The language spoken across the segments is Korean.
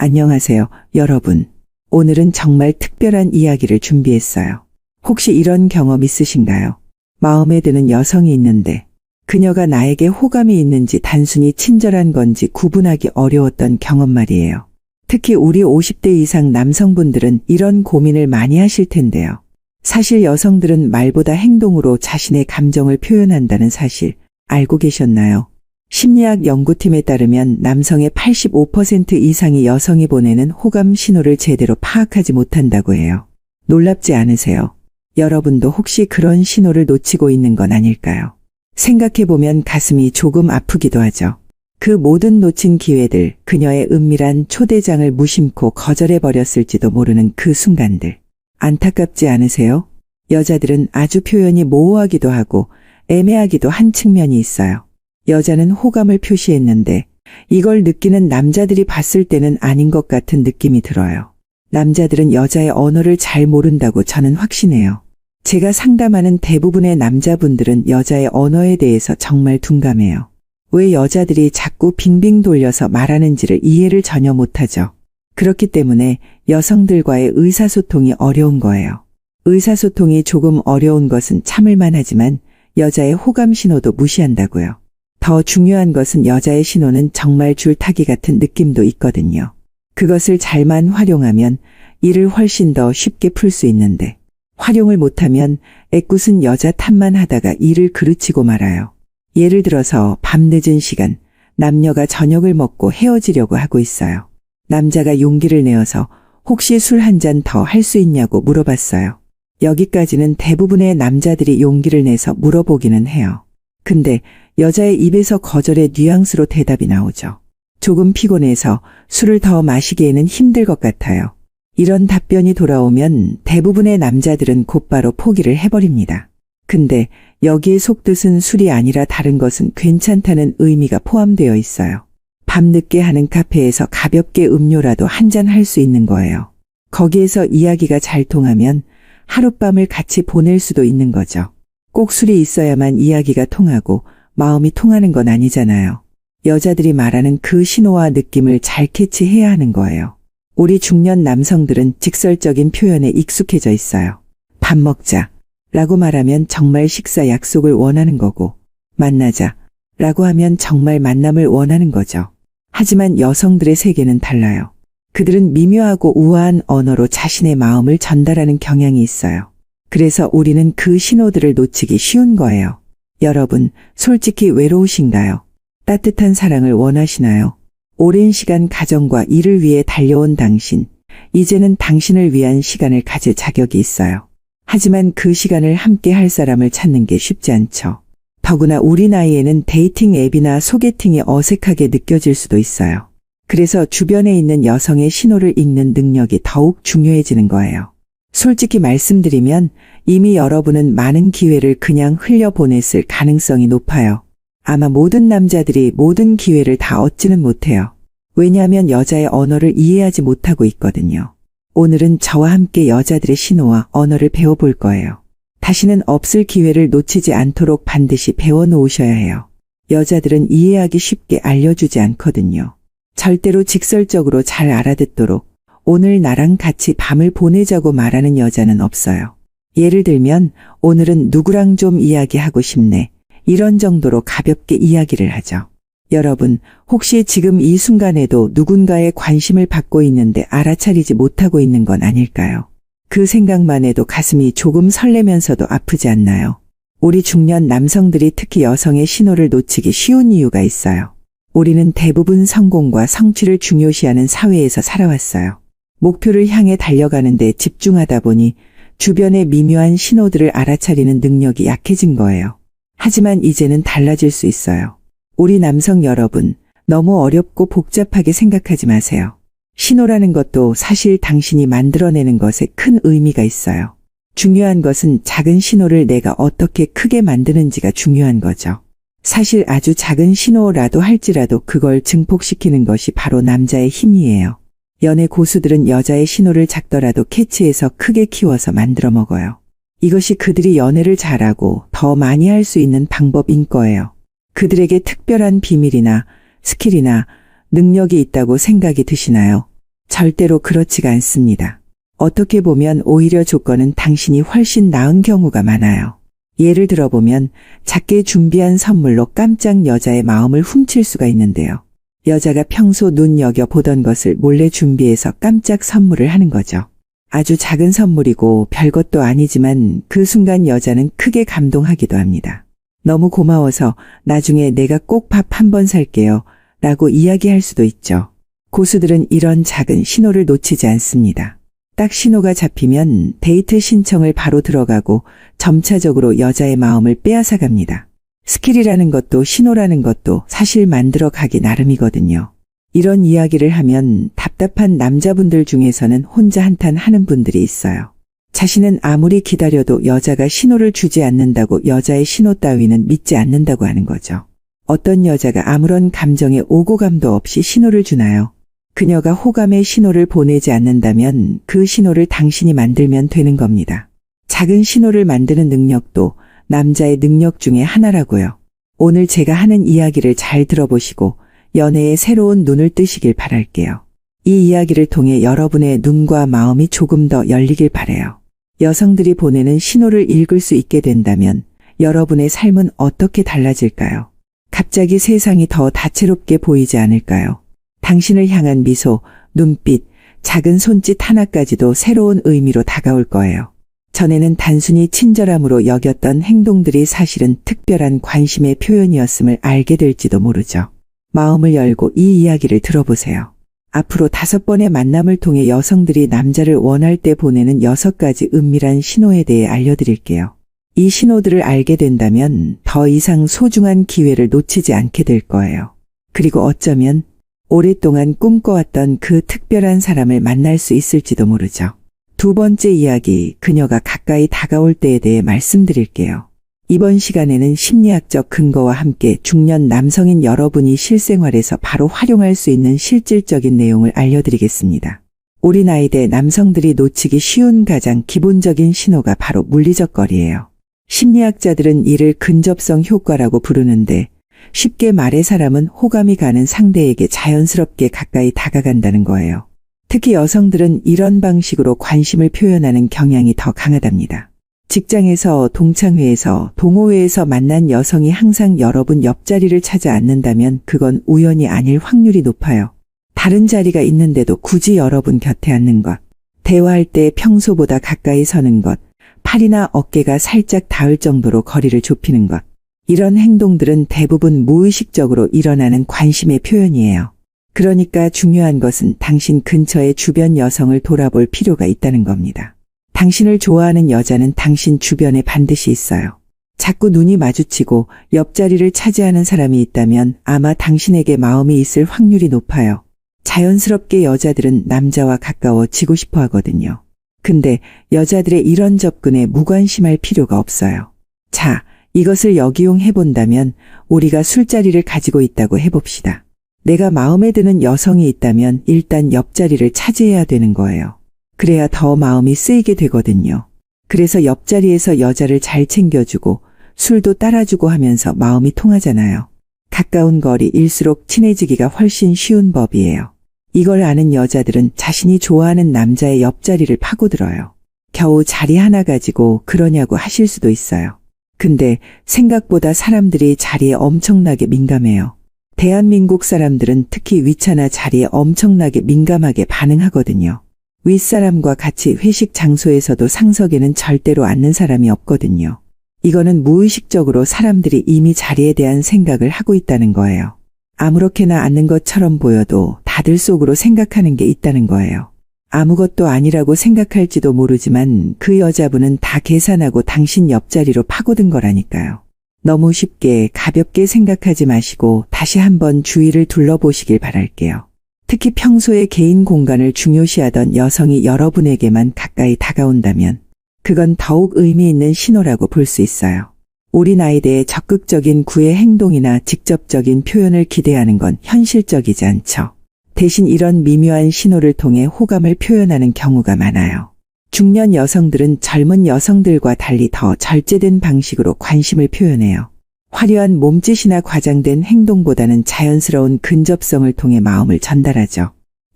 안녕하세요, 여러분. 오늘은 정말 특별한 이야기를 준비했어요. 혹시 이런 경험 있으신가요? 마음에 드는 여성이 있는데 그녀가 나에게 호감이 있는지 단순히 친절한 건지 구분하기 어려웠던 경험 말이에요. 특히 우리 50대 이상 남성분들은 이런 고민을 많이 하실 텐데요. 사실 여성들은 말보다 행동으로 자신의 감정을 표현한다는 사실 알고 계셨나요? 심리학 연구팀에 따르면 남성의 85% 이상이 여성이 보내는 호감 신호를 제대로 파악하지 못한다고 해요. 놀랍지 않으세요? 여러분도 혹시 그런 신호를 놓치고 있는 건 아닐까요? 생각해보면 가슴이 조금 아프기도 하죠. 그 모든 놓친 기회들, 그녀의 은밀한 초대장을 무심코 거절해버렸을지도 모르는 그 순간들. 안타깝지 않으세요? 여자들은 아주 표현이 모호하기도 하고 애매하기도 한 측면이 있어요. 여자는 호감을 표시했는데 이걸 느끼는 남자들이 봤을 때는 아닌 것 같은 느낌이 들어요. 남자들은 여자의 언어를 잘 모른다고 저는 확신해요. 제가 상담하는 대부분의 남자분들은 여자의 언어에 대해서 정말 둔감해요. 왜 여자들이 자꾸 빙빙 돌려서 말하는지를 이해를 전혀 못하죠. 그렇기 때문에 여성들과의 의사소통이 어려운 거예요. 의사소통이 조금 어려운 것은 참을만 하지만 여자의 호감 신호도 무시한다고요. 더 중요한 것은 여자의 신호는 정말 줄타기 같은 느낌도 있거든요. 그것을 잘만 활용하면 일을 훨씬 더 쉽게 풀 수 있는데 활용을 못하면 애꿎은 여자 탓만 하다가 일을 그르치고 말아요. 예를 들어서 밤늦은 시간, 남녀가 저녁을 먹고 헤어지려고 하고 있어요. 남자가 용기를 내어서 혹시 술 한 잔 더 할 수 있냐고 물어봤어요. 여기까지는 대부분의 남자들이 용기를 내서 물어보기는 해요. 근데 여자의 입에서 거절의 뉘앙스로 대답이 나오죠. 조금 피곤해서 술을 더 마시기에는 힘들 것 같아요. 이런 답변이 돌아오면 대부분의 남자들은 곧바로 포기를 해버립니다. 근데 여기에 속뜻은 술이 아니라 다른 것은 괜찮다는 의미가 포함되어 있어요. 밤늦게 하는 카페에서 가볍게 음료라도 한 잔 할 수 있는 거예요. 거기에서 이야기가 잘 통하면 하룻밤을 같이 보낼 수도 있는 거죠. 꼭 술이 있어야만 이야기가 통하고 마음이 통하는 건 아니잖아요. 여자들이 말하는 그 신호와 느낌을 잘 캐치해야 하는 거예요. 우리 중년 남성들은 직설적인 표현에 익숙해져 있어요. 밥 먹자 라고 말하면 정말 식사 약속을 원하는 거고 만나자 라고 하면 정말 만남을 원하는 거죠. 하지만 여성들의 세계는 달라요. 그들은 미묘하고 우아한 언어로 자신의 마음을 전달하는 경향이 있어요. 그래서 우리는 그 신호들을 놓치기 쉬운 거예요. 여러분, 솔직히 외로우신가요? 따뜻한 사랑을 원하시나요? 오랜 시간 가정과 일을 위해 달려온 당신, 이제는 당신을 위한 시간을 가질 자격이 있어요. 하지만 그 시간을 함께 할 사람을 찾는 게 쉽지 않죠. 더구나 우리 나이에는 데이팅 앱이나 소개팅이 어색하게 느껴질 수도 있어요. 그래서 주변에 있는 여성의 신호를 읽는 능력이 더욱 중요해지는 거예요. 솔직히 말씀드리면 이미 여러분은 많은 기회를 그냥 흘려보냈을 가능성이 높아요. 아마 모든 남자들이 모든 기회를 다 얻지는 못해요. 왜냐하면 여자의 언어를 이해하지 못하고 있거든요. 오늘은 저와 함께 여자들의 신호와 언어를 배워볼 거예요. 다시는 없을 기회를 놓치지 않도록 반드시 배워놓으셔야 해요. 여자들은 이해하기 쉽게 알려주지 않거든요. 절대로 직설적으로 잘 알아듣도록 오늘 나랑 같이 밤을 보내자고 말하는 여자는 없어요. 예를 들면 오늘은 누구랑 좀 이야기하고 싶네. 이런 정도로 가볍게 이야기를 하죠. 여러분, 혹시 지금 이 순간에도 누군가의 관심을 받고 있는데 알아차리지 못하고 있는 건 아닐까요? 그 생각만 해도 가슴이 조금 설레면서도 아프지 않나요? 우리 중년 남성들이 특히 여성의 신호를 놓치기 쉬운 이유가 있어요. 우리는 대부분 성공과 성취를 중요시하는 사회에서 살아왔어요. 목표를 향해 달려가는데 집중하다 보니 주변의 미묘한 신호들을 알아차리는 능력이 약해진 거예요. 하지만 이제는 달라질 수 있어요. 우리 남성 여러분, 너무 어렵고 복잡하게 생각하지 마세요. 신호라는 것도 사실 당신이 만들어내는 것에 큰 의미가 있어요. 중요한 것은 작은 신호를 내가 어떻게 크게 만드는지가 중요한 거죠. 사실 아주 작은 신호라도 할지라도 그걸 증폭시키는 것이 바로 남자의 힘이에요. 연애 고수들은 여자의 신호를 작더라도 캐치해서 크게 키워서 만들어 먹어요. 이것이 그들이 연애를 잘하고 더 많이 할 수 있는 방법인 거예요. 그들에게 특별한 비밀이나 스킬이나 능력이 있다고 생각이 드시나요? 절대로 그렇지가 않습니다. 어떻게 보면 오히려 조건은 당신이 훨씬 나은 경우가 많아요. 예를 들어보면 작게 준비한 선물로 깜짝 여자의 마음을 훔칠 수가 있는데요. 여자가 평소 눈여겨보던 것을 몰래 준비해서 깜짝 선물을 하는 거죠. 아주 작은 선물이고 별것도 아니지만 그 순간 여자는 크게 감동하기도 합니다. 너무 고마워서 나중에 내가 꼭 밥 한 번 살게요 라고 이야기할 수도 있죠. 고수들은 이런 작은 신호를 놓치지 않습니다. 딱 신호가 잡히면 데이트 신청을 바로 들어가고 점차적으로 여자의 마음을 빼앗아갑니다. 스킬이라는 것도 신호라는 것도 사실 만들어 가기 나름이거든요. 이런 이야기를 하면 답답한 남자분들 중에서는 혼자 한탄 하는 분들이 있어요. 자신은 아무리 기다려도 여자가 신호를 주지 않는다고 여자의 신호 따위는 믿지 않는다고 하는 거죠. 어떤 여자가 아무런 감정에 오고감도 없이 신호를 주나요? 그녀가 호감의 신호를 보내지 않는다면 그 신호를 당신이 만들면 되는 겁니다. 작은 신호를 만드는 능력도 남자의 능력 중에 하나라고요. 오늘 제가 하는 이야기를 잘 들어보시고 연애에 새로운 눈을 뜨시길 바랄게요. 이 이야기를 통해 여러분의 눈과 마음이 조금 더 열리길 바라요. 여성들이 보내는 신호를 읽을 수 있게 된다면 여러분의 삶은 어떻게 달라질까요? 갑자기 세상이 더 다채롭게 보이지 않을까요? 당신을 향한 미소, 눈빛, 작은 손짓 하나까지도 새로운 의미로 다가올 거예요. 전에는 단순히 친절함으로 여겼던 행동들이 사실은 특별한 관심의 표현이었음을 알게 될지도 모르죠. 마음을 열고 이 이야기를 들어보세요. 앞으로 5번의 만남을 통해 여성들이 남자를 원할 때 보내는 6가지 은밀한 신호에 대해 알려드릴게요. 이 신호들을 알게 된다면 더 이상 소중한 기회를 놓치지 않게 될 거예요. 그리고 어쩌면 오랫동안 꿈꿔왔던 그 특별한 사람을 만날 수 있을지도 모르죠. 2번째 이야기, 그녀가 가까이 다가올 때에 대해 말씀드릴게요. 이번 시간에는 심리학적 근거와 함께 중년 남성인 여러분이 실생활에서 바로 활용할 수 있는 실질적인 내용을 알려드리겠습니다. 우리 나이대 남성들이 놓치기 쉬운 가장 기본적인 신호가 바로 물리적 거리예요. 심리학자들은 이를 근접성 효과라고 부르는데 쉽게 말해 사람은 호감이 가는 상대에게 자연스럽게 가까이 다가간다는 거예요. 특히 여성들은 이런 방식으로 관심을 표현하는 경향이 더 강하답니다. 직장에서, 동창회에서, 동호회에서 만난 여성이 항상 여러분 옆자리를 찾아 앉는다면 그건 우연이 아닐 확률이 높아요. 다른 자리가 있는데도 굳이 여러분 곁에 앉는 것, 대화할 때 평소보다 가까이 서는 것, 팔이나 어깨가 살짝 닿을 정도로 거리를 좁히는 것. 이런 행동들은 대부분 무의식적으로 일어나는 관심의 표현이에요. 그러니까 중요한 것은 당신 근처의 주변 여성을 돌아볼 필요가 있다는 겁니다. 당신을 좋아하는 여자는 당신 주변에 반드시 있어요. 자꾸 눈이 마주치고 옆자리를 차지하는 사람이 있다면 아마 당신에게 마음이 있을 확률이 높아요. 자연스럽게 여자들은 남자와 가까워지고 싶어 하거든요. 근데 여자들의 이런 접근에 무관심할 필요가 없어요. 자, 이것을 역이용해 본다면 우리가 술자리를 가지고 있다고 해봅시다. 내가 마음에 드는 여성이 있다면 일단 옆자리를 차지해야 되는 거예요. 그래야 더 마음이 쓰이게 되거든요. 그래서 옆자리에서 여자를 잘 챙겨주고 술도 따라주고 하면서 마음이 통하잖아요. 가까운 거리일수록 친해지기가 훨씬 쉬운 법이에요. 이걸 아는 여자들은 자신이 좋아하는 남자의 옆자리를 파고들어요. 겨우 자리 하나 가지고 그러냐고 하실 수도 있어요. 근데 생각보다 사람들이 자리에 엄청나게 민감해요. 대한민국 사람들은 특히 위차나 자리에 엄청나게 민감하게 반응하거든요. 윗사람과 같이 회식 장소에서도 상석에는 절대로 앉는 사람이 없거든요. 이거는 무의식적으로 사람들이 이미 자리에 대한 생각을 하고 있다는 거예요. 아무렇게나 앉는 것처럼 보여도 다들 속으로 생각하는 게 있다는 거예요. 아무것도 아니라고 생각할지도 모르지만 그 여자분은 다 계산하고 당신 옆자리로 파고든 거라니까요. 너무 쉽게 가볍게 생각하지 마시고 다시 한번 주위를 둘러보시길 바랄게요. 특히 평소에 개인 공간을 중요시하던 여성이 여러분에게만 가까이 다가온다면 그건 더욱 의미 있는 신호라고 볼 수 있어요. 우리 나이대에 적극적인 구애 행동이나 직접적인 표현을 기대하는 건 현실적이지 않죠. 대신 이런 미묘한 신호를 통해 호감을 표현하는 경우가 많아요. 중년 여성들은 젊은 여성들과 달리 더 절제된 방식으로 관심을 표현해요. 화려한 몸짓이나 과장된 행동보다는 자연스러운 근접성을 통해 마음을 전달하죠.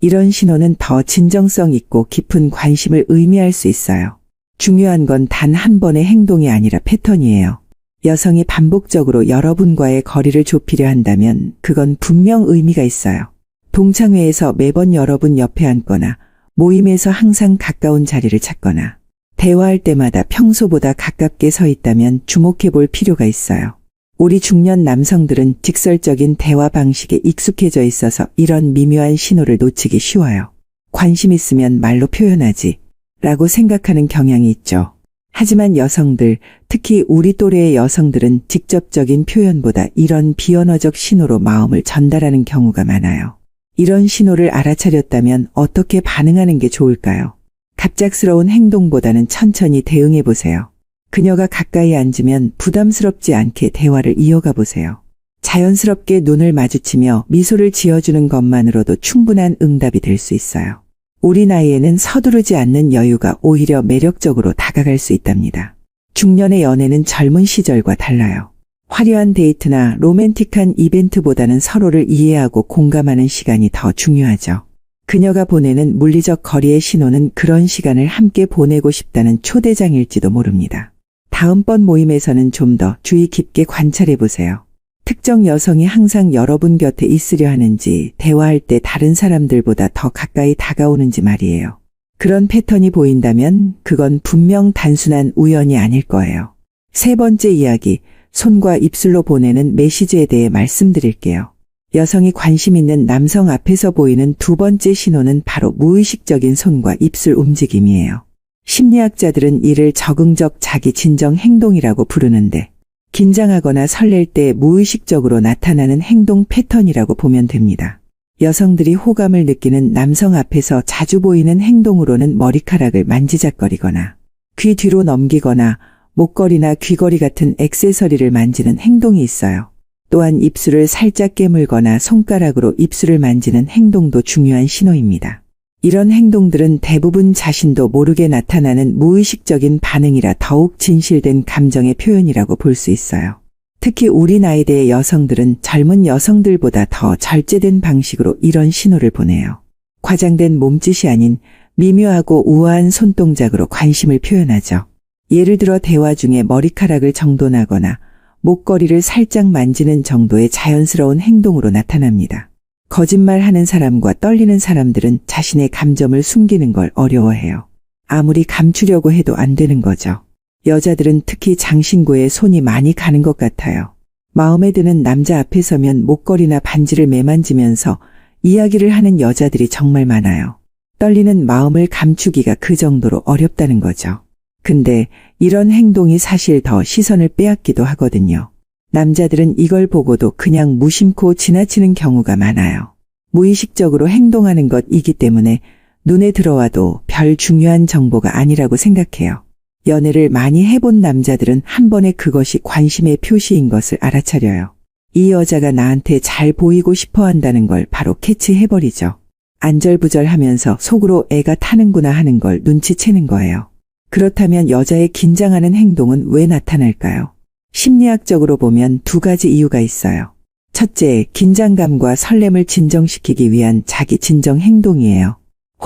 이런 신호는 더 진정성 있고 깊은 관심을 의미할 수 있어요. 중요한 건 단 한 번의 행동이 아니라 패턴이에요. 여성이 반복적으로 여러분과의 거리를 좁히려 한다면 그건 분명 의미가 있어요. 동창회에서 매번 여러분 옆에 앉거나 모임에서 항상 가까운 자리를 찾거나 대화할 때마다 평소보다 가깝게 서 있다면 주목해 볼 필요가 있어요. 우리 중년 남성들은 직설적인 대화 방식에 익숙해져 있어서 이런 미묘한 신호를 놓치기 쉬워요. 관심 있으면 말로 표현하지 라고 생각하는 경향이 있죠. 하지만 여성들, 특히 우리 또래의 여성들은 직접적인 표현보다 이런 비언어적 신호로 마음을 전달하는 경우가 많아요. 이런 신호를 알아차렸다면 어떻게 반응하는 게 좋을까요? 갑작스러운 행동보다는 천천히 대응해 보세요. 그녀가 가까이 앉으면 부담스럽지 않게 대화를 이어가 보세요. 자연스럽게 눈을 마주치며 미소를 지어주는 것만으로도 충분한 응답이 될 수 있어요. 우리 나이에는 서두르지 않는 여유가 오히려 매력적으로 다가갈 수 있답니다. 중년의 연애는 젊은 시절과 달라요. 화려한 데이트나 로맨틱한 이벤트보다는 서로를 이해하고 공감하는 시간이 더 중요하죠. 그녀가 보내는 물리적 거리의 신호는 그런 시간을 함께 보내고 싶다는 초대장일지도 모릅니다. 다음번 모임에서는 좀 더 주의 깊게 관찰해 보세요. 특정 여성이 항상 여러분 곁에 있으려 하는지, 대화할 때 다른 사람들보다 더 가까이 다가오는지 말이에요. 그런 패턴이 보인다면 그건 분명 단순한 우연이 아닐 거예요. 세 번째 이야기, 손과 입술로 보내는 메시지에 대해 말씀드릴게요. 여성이 관심 있는 남성 앞에서 보이는 두 번째 신호는 바로 무의식적인 손과 입술 움직임이에요. 심리학자들은 이를 적응적 자기 진정 행동이라고 부르는데, 긴장하거나 설렐 때 무의식적으로 나타나는 행동 패턴이라고 보면 됩니다. 여성들이 호감을 느끼는 남성 앞에서 자주 보이는 행동으로는 머리카락을 만지작거리거나 귀 뒤로 넘기거나 목걸이나 귀걸이 같은 액세서리를 만지는 행동이 있어요. 또한 입술을 살짝 깨물거나 손가락으로 입술을 만지는 행동도 중요한 신호입니다. 이런 행동들은 대부분 자신도 모르게 나타나는 무의식적인 반응이라 더욱 진실된 감정의 표현이라고 볼 수 있어요. 특히 우리 나이대의 여성들은 젊은 여성들보다 더 절제된 방식으로 이런 신호를 보내요. 과장된 몸짓이 아닌 미묘하고 우아한 손동작으로 관심을 표현하죠. 예를 들어 대화 중에 머리카락을 정돈하거나 목걸이를 살짝 만지는 정도의 자연스러운 행동으로 나타납니다. 거짓말하는 사람과 떨리는 사람들은 자신의 감정을 숨기는 걸 어려워해요. 아무리 감추려고 해도 안 되는 거죠. 여자들은 특히 장신구에 손이 많이 가는 것 같아요. 마음에 드는 남자 앞에 서면 목걸이나 반지를 매만지면서 이야기를 하는 여자들이 정말 많아요. 떨리는 마음을 감추기가 그 정도로 어렵다는 거죠. 근데 이런 행동이 사실 더 시선을 빼앗기도 하거든요. 남자들은 이걸 보고도 그냥 무심코 지나치는 경우가 많아요. 무의식적으로 행동하는 것이기 때문에 눈에 들어와도 별 중요한 정보가 아니라고 생각해요. 연애를 많이 해본 남자들은 한 번에 그것이 관심의 표시인 것을 알아차려요. 이 여자가 나한테 잘 보이고 싶어 한다는 걸 바로 캐치해버리죠. 안절부절하면서 속으로 애가 타는구나 하는 걸 눈치채는 거예요. 그렇다면 여자의 긴장하는 행동은 왜 나타날까요? 심리학적으로 보면 두 가지 이유가 있어요. 첫째, 긴장감과 설렘을 진정시키기 위한 자기 진정 행동이에요.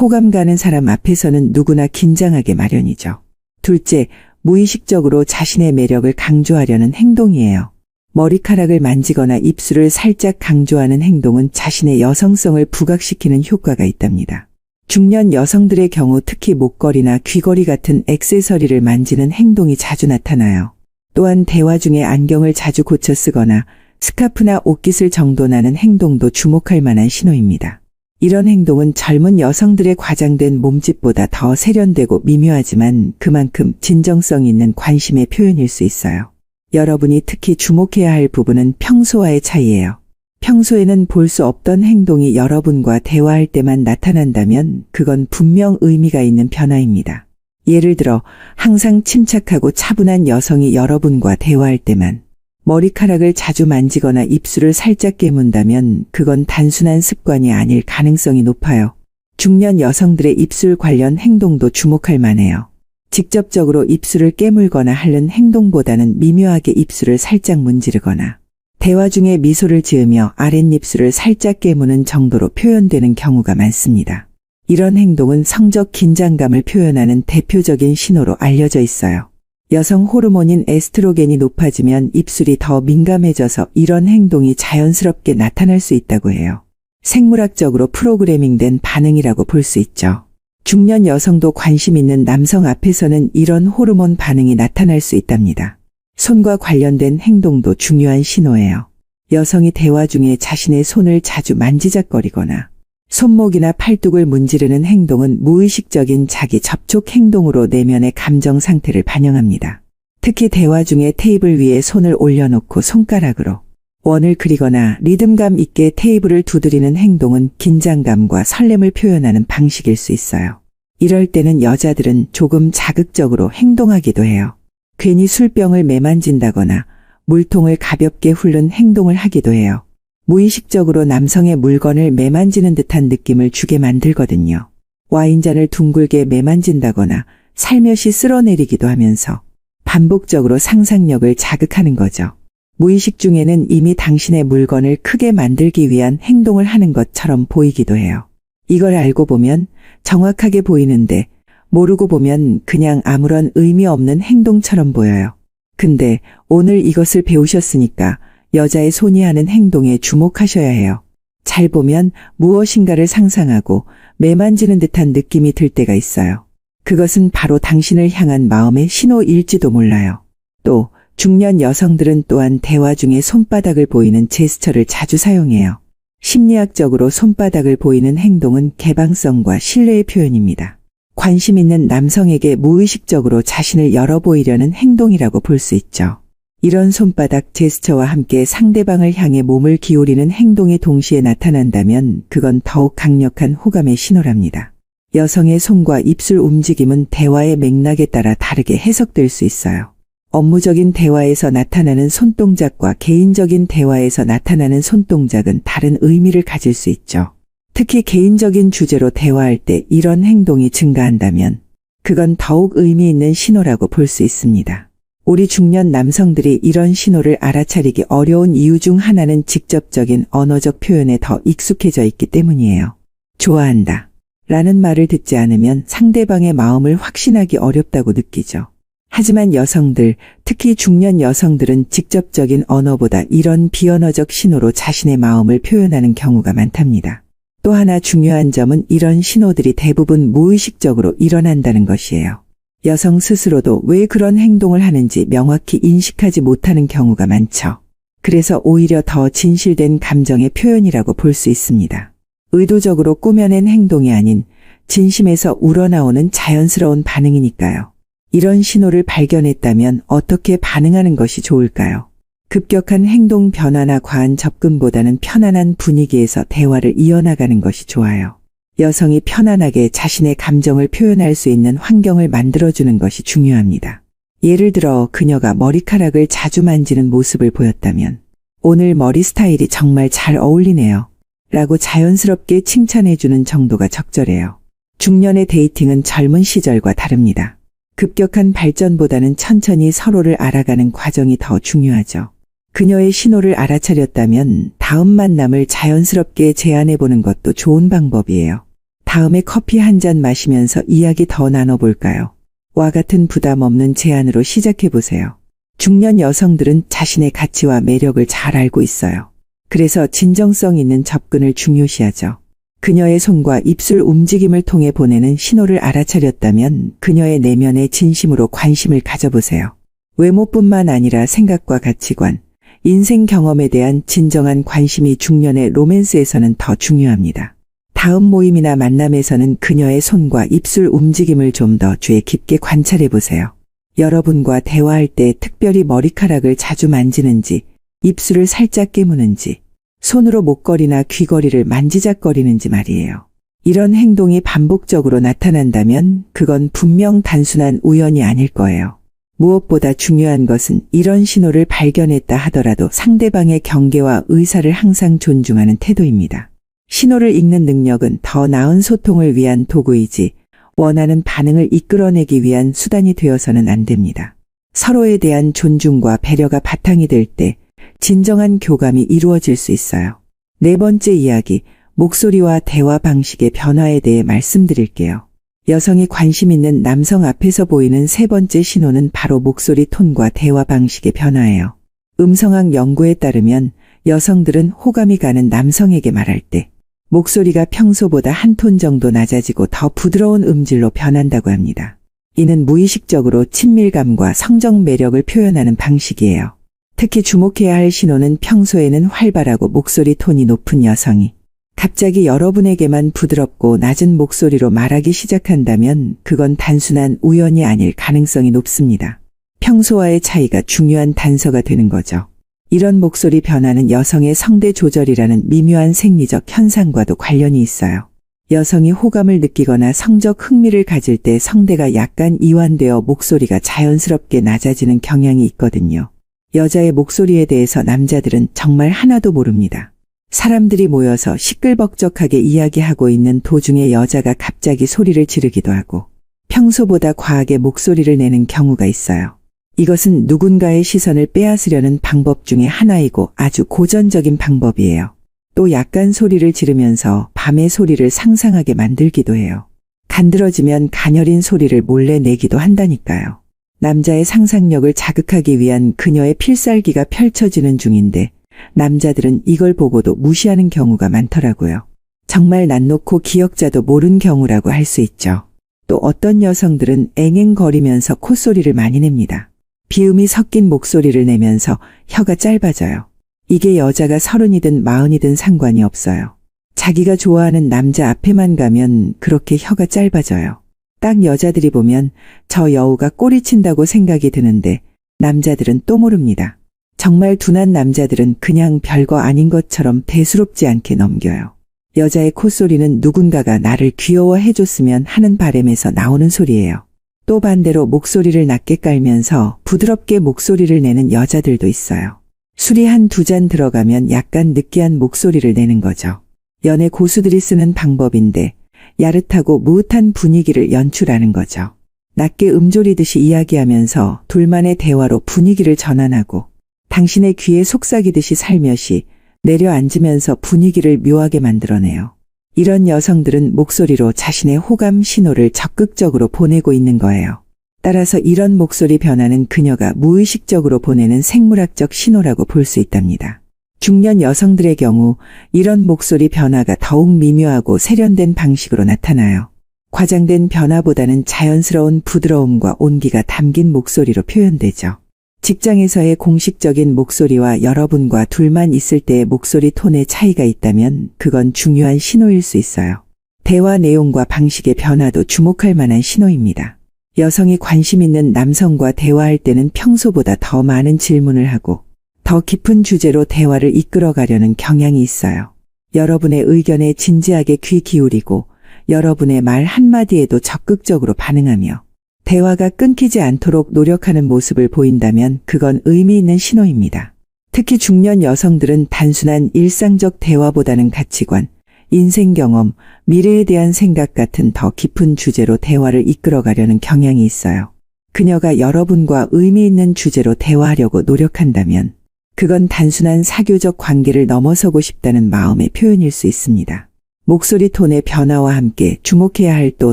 호감 가는 사람 앞에서는 누구나 긴장하게 마련이죠. 둘째, 무의식적으로 자신의 매력을 강조하려는 행동이에요. 머리카락을 만지거나 입술을 살짝 강조하는 행동은 자신의 여성성을 부각시키는 효과가 있답니다. 중년 여성들의 경우 특히 목걸이나 귀걸이 같은 액세서리를 만지는 행동이 자주 나타나요. 또한 대화 중에 안경을 자주 고쳐 쓰거나 스카프나 옷깃을 정돈하는 행동도 주목할 만한 신호입니다. 이런 행동은 젊은 여성들의 과장된 몸짓보다 더 세련되고 미묘하지만 그만큼 진정성 있는 관심의 표현일 수 있어요. 여러분이 특히 주목해야 할 부분은 평소와의 차이예요. 평소에는 볼 수 없던 행동이 여러분과 대화할 때만 나타난다면 그건 분명 의미가 있는 변화입니다. 예를 들어 항상 침착하고 차분한 여성이 여러분과 대화할 때만 머리카락을 자주 만지거나 입술을 살짝 깨문다면 그건 단순한 습관이 아닐 가능성이 높아요. 중년 여성들의 입술 관련 행동도 주목할 만해요. 직접적으로 입술을 깨물거나 하는 행동보다는 미묘하게 입술을 살짝 문지르거나 대화 중에 미소를 지으며 아랫입술을 살짝 깨무는 정도로 표현되는 경우가 많습니다. 이런 행동은 성적 긴장감을 표현하는 대표적인 신호로 알려져 있어요. 여성 호르몬인 에스트로겐이 높아지면 입술이 더 민감해져서 이런 행동이 자연스럽게 나타날 수 있다고 해요. 생물학적으로 프로그래밍된 반응이라고 볼 수 있죠. 중년 여성도 관심 있는 남성 앞에서는 이런 호르몬 반응이 나타날 수 있답니다. 손과 관련된 행동도 중요한 신호예요. 여성이 대화 중에 자신의 손을 자주 만지작거리거나 손목이나 팔뚝을 문지르는 행동은 무의식적인 자기 접촉 행동으로 내면의 감정 상태를 반영합니다. 특히 대화 중에 테이블 위에 손을 올려놓고 손가락으로 원을 그리거나 리듬감 있게 테이블을 두드리는 행동은 긴장감과 설렘을 표현하는 방식일 수 있어요. 이럴 때는 여자들은 조금 자극적으로 행동하기도 해요. 괜히 술병을 매만진다거나 물통을 가볍게 훑는 행동을 하기도 해요. 무의식적으로 남성의 물건을 매만지는 듯한 느낌을 주게 만들거든요. 와인잔을 둥글게 매만진다거나 살며시 쓸어내리기도 하면서 반복적으로 상상력을 자극하는 거죠. 무의식 중에는 이미 당신의 물건을 크게 만들기 위한 행동을 하는 것처럼 보이기도 해요. 이걸 알고 보면 정확하게 보이는데 모르고 보면 그냥 아무런 의미 없는 행동처럼 보여요. 근데 오늘 이것을 배우셨으니까 여자의 손이 하는 행동에 주목하셔야 해요. 잘 보면 무엇인가를 상상하고 매만지는 듯한 느낌이 들 때가 있어요. 그것은 바로 당신을 향한 마음의 신호일지도 몰라요. 또 중년 여성들은 또한 대화 중에 손바닥을 보이는 제스처를 자주 사용해요. 심리학적으로 손바닥을 보이는 행동은 개방성과 신뢰의 표현입니다. 관심 있는 남성에게 무의식적으로 자신을 열어보이려는 행동이라고 볼 수 있죠. 이런 손바닥 제스처와 함께 상대방을 향해 몸을 기울이는 행동이 동시에 나타난다면 그건 더욱 강력한 호감의 신호랍니다. 여성의 손과 입술 움직임은 대화의 맥락에 따라 다르게 해석될 수 있어요. 업무적인 대화에서 나타나는 손동작과 개인적인 대화에서 나타나는 손동작은 다른 의미를 가질 수 있죠. 특히 개인적인 주제로 대화할 때 이런 행동이 증가한다면 그건 더욱 의미 있는 신호라고 볼 수 있습니다. 우리 중년 남성들이 이런 신호를 알아차리기 어려운 이유 중 하나는 직접적인 언어적 표현에 더 익숙해져 있기 때문이에요. 좋아한다 라는 말을 듣지 않으면 상대방의 마음을 확신하기 어렵다고 느끼죠. 하지만 여성들, 특히 중년 여성들은 직접적인 언어보다 이런 비언어적 신호로 자신의 마음을 표현하는 경우가 많답니다. 또 하나 중요한 점은 이런 신호들이 대부분 무의식적으로 일어난다는 것이에요. 여성 스스로도 왜 그런 행동을 하는지 명확히 인식하지 못하는 경우가 많죠. 그래서 오히려 더 진실된 감정의 표현이라고 볼 수 있습니다. 의도적으로 꾸며낸 행동이 아닌 진심에서 우러나오는 자연스러운 반응이니까요. 이런 신호를 발견했다면 어떻게 반응하는 것이 좋을까요? 급격한 행동 변화나 과한 접근보다는 편안한 분위기에서 대화를 이어나가는 것이 좋아요. 여성이 편안하게 자신의 감정을 표현할 수 있는 환경을 만들어주는 것이 중요합니다. 예를 들어 그녀가 머리카락을 자주 만지는 모습을 보였다면 오늘 머리 스타일이 정말 잘 어울리네요 라고 자연스럽게 칭찬해주는 정도가 적절해요. 중년의 데이팅은 젊은 시절과 다릅니다. 급격한 발전보다는 천천히 서로를 알아가는 과정이 더 중요하죠. 그녀의 신호를 알아차렸다면 다음 만남을 자연스럽게 제안해보는 것도 좋은 방법이에요. 다음에 커피 한 잔 마시면서 이야기 더 나눠볼까요? 와 같은 부담 없는 제안으로 시작해보세요. 중년 여성들은 자신의 가치와 매력을 잘 알고 있어요. 그래서 진정성 있는 접근을 중요시하죠. 그녀의 손과 입술 움직임을 통해 보내는 신호를 알아차렸다면 그녀의 내면에 진심으로 관심을 가져보세요. 외모뿐만 아니라 생각과 가치관, 인생 경험에 대한 진정한 관심이 중년의 로맨스에서는 더 중요합니다. 다음 모임이나 만남에서는 그녀의 손과 입술 움직임을 좀 더 주의 깊게 관찰해보세요. 여러분과 대화할 때 특별히 머리카락을 자주 만지는지, 입술을 살짝 깨무는지, 손으로 목걸이나 귀걸이를 만지작거리는지 말이에요. 이런 행동이 반복적으로 나타난다면 그건 분명 단순한 우연이 아닐 거예요. 무엇보다 중요한 것은 이런 신호를 발견했다 하더라도 상대방의 경계와 의사를 항상 존중하는 태도입니다. 신호를 읽는 능력은 더 나은 소통을 위한 도구이지 원하는 반응을 이끌어내기 위한 수단이 되어서는 안 됩니다. 서로에 대한 존중과 배려가 바탕이 될 때 진정한 교감이 이루어질 수 있어요. 네 번째 이야기, 목소리와 대화 방식의 변화에 대해 말씀드릴게요. 여성이 관심 있는 남성 앞에서 보이는 세 번째 신호는 바로 목소리 톤과 대화 방식의 변화예요. 음성학 연구에 따르면 여성들은 호감이 가는 남성에게 말할 때 목소리가 평소보다 한 톤 정도 낮아지고 더 부드러운 음질로 변한다고 합니다. 이는 무의식적으로 친밀감과 성적 매력을 표현하는 방식이에요. 특히 주목해야 할 신호는 평소에는 활발하고 목소리 톤이 높은 여성이 갑자기 여러분에게만 부드럽고 낮은 목소리로 말하기 시작한다면 그건 단순한 우연이 아닐 가능성이 높습니다. 평소와의 차이가 중요한 단서가 되는 거죠. 이런 목소리 변화는 여성의 성대 조절이라는 미묘한 생리적 현상과도 관련이 있어요. 여성이 호감을 느끼거나 성적 흥미를 가질 때 성대가 약간 이완되어 목소리가 자연스럽게 낮아지는 경향이 있거든요. 여자의 목소리에 대해서 남자들은 정말 하나도 모릅니다. 사람들이 모여서 시끌벅적하게 이야기하고 있는 도중에 여자가 갑자기 소리를 지르기도 하고 평소보다 과하게 목소리를 내는 경우가 있어요. 이것은 누군가의 시선을 빼앗으려는 방법 중에 하나이고 아주 고전적인 방법이에요. 또 약간 소리를 지르면서 밤의 소리를 상상하게 만들기도 해요. 간드러지면 가녀린 소리를 몰래 내기도 한다니까요. 남자의 상상력을 자극하기 위한 그녀의 필살기가 펼쳐지는 중인데 남자들은 이걸 보고도 무시하는 경우가 많더라고요. 정말 난 놓고 기억자도 모른 경우라고 할 수 있죠. 또 어떤 여성들은 앵앵거리면서 콧소리를 많이 냅니다. 비음이 섞인 목소리를 내면서 혀가 짧아져요. 이게 여자가 30이든 40이든 상관이 없어요. 자기가 좋아하는 남자 앞에만 가면 그렇게 혀가 짧아져요. 딱 여자들이 보면 저 여우가 꼬리친다고 생각이 드는데 남자들은 또 모릅니다. 정말 둔한 남자들은 그냥 별거 아닌 것처럼 대수롭지 않게 넘겨요. 여자의 콧소리는 누군가가 나를 귀여워해줬으면 하는 바람에서 나오는 소리예요. 또 반대로 목소리를 낮게 깔면서 부드럽게 목소리를 내는 여자들도 있어요. 술이 한 2잔 들어가면 약간 느끼한 목소리를 내는 거죠. 연애 고수들이 쓰는 방법인데 야릇하고 무흐한 분위기를 연출하는 거죠. 낮게 음조리듯이 이야기하면서 둘만의 대화로 분위기를 전환하고 당신의 귀에 속삭이듯이 살며시 내려앉으면서 분위기를 묘하게 만들어내요. 이런 여성들은 목소리로 자신의 호감 신호를 적극적으로 보내고 있는 거예요. 따라서 이런 목소리 변화는 그녀가 무의식적으로 보내는 생물학적 신호라고 볼 수 있답니다. 중년 여성들의 경우 이런 목소리 변화가 더욱 미묘하고 세련된 방식으로 나타나요. 과장된 변화보다는 자연스러운 부드러움과 온기가 담긴 목소리로 표현되죠. 직장에서의 공식적인 목소리와 여러분과 둘만 있을 때의 목소리 톤의 차이가 있다면 그건 중요한 신호일 수 있어요. 대화 내용과 방식의 변화도 주목할 만한 신호입니다. 여성이 관심 있는 남성과 대화할 때는 평소보다 더 많은 질문을 하고 더 깊은 주제로 대화를 이끌어가려는 경향이 있어요. 여러분의 의견에 진지하게 귀 기울이고 여러분의 말 한마디에도 적극적으로 반응하며 대화가 끊기지 않도록 노력하는 모습을 보인다면 그건 의미 있는 신호입니다. 특히 중년 여성들은 단순한 일상적 대화보다는 가치관, 인생 경험, 미래에 대한 생각 같은 더 깊은 주제로 대화를 이끌어가려는 경향이 있어요. 그녀가 여러분과 의미 있는 주제로 대화하려고 노력한다면 그건 단순한 사교적 관계를 넘어서고 싶다는 마음의 표현일 수 있습니다. 목소리 톤의 변화와 함께 주목해야 할 또